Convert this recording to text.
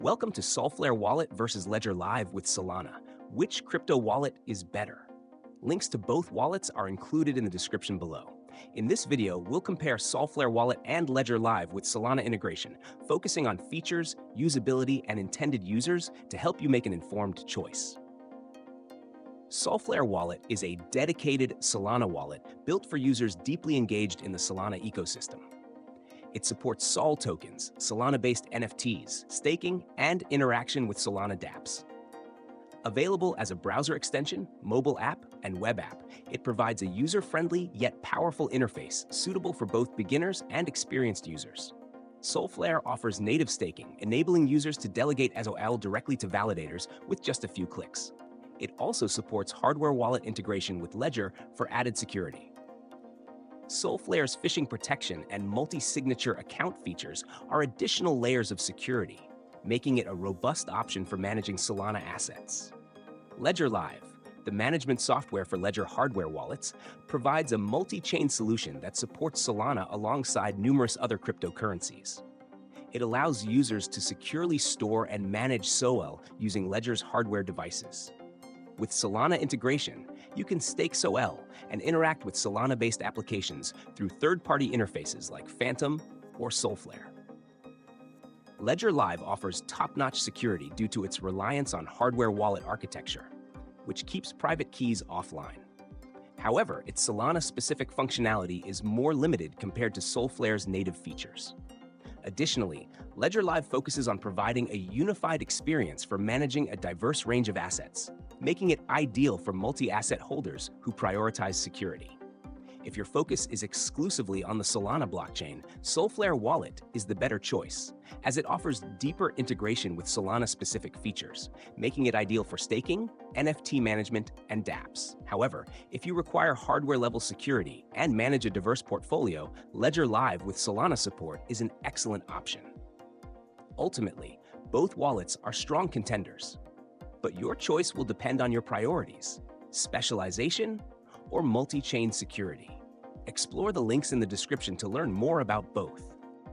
Welcome to Solflare Wallet versus Ledger Live with Solana. Which crypto wallet is better? Links to both wallets are included in the description below. In this video, we'll compare Solflare Wallet and Ledger Live with Solana integration, focusing on features, usability, and intended users to help you make an informed choice. Solflare Wallet is a dedicated Solana wallet built for users deeply engaged in the Solana ecosystem. It supports Sol tokens, Solana-based NFTs, staking, and interaction with Solana dApps. Available as a browser extension, mobile app, and web app, it provides a user-friendly yet powerful interface suitable for both beginners and experienced users. Solflare offers native staking, enabling users to delegate SOL directly to validators with just a few clicks. It also supports hardware wallet integration with Ledger for added security. Solflare's phishing protection and multi-signature account features are additional layers of security, making it a robust option for managing Solana assets. Ledger Live, the management software for Ledger hardware wallets, provides a multi-chain solution that supports Solana alongside numerous other cryptocurrencies. It allows users to securely store and manage SOL using Ledger's hardware devices. With Solana integration, you can stake SOL and interact with Solana-based applications through third-party interfaces like Phantom or Solflare. Ledger Live offers top-notch security due to its reliance on hardware wallet architecture, which keeps private keys offline. However, its Solana-specific functionality is more limited compared to Solflare's native features. Additionally, Ledger Live focuses on providing a unified experience for managing a diverse range of assets, making it ideal for multi-asset holders who prioritize security. If your focus is exclusively on the Solana blockchain, Solflare Wallet is the better choice, as it offers deeper integration with Solana-specific features, making it ideal for staking, NFT management, and dApps. However, if you require hardware-level security and manage a diverse portfolio, Ledger Live with Solana support is an excellent option. Ultimately, both wallets are strong contenders, but your choice will depend on your priorities, specialization, or multi-chain security. Explore the links in the description to learn more about both.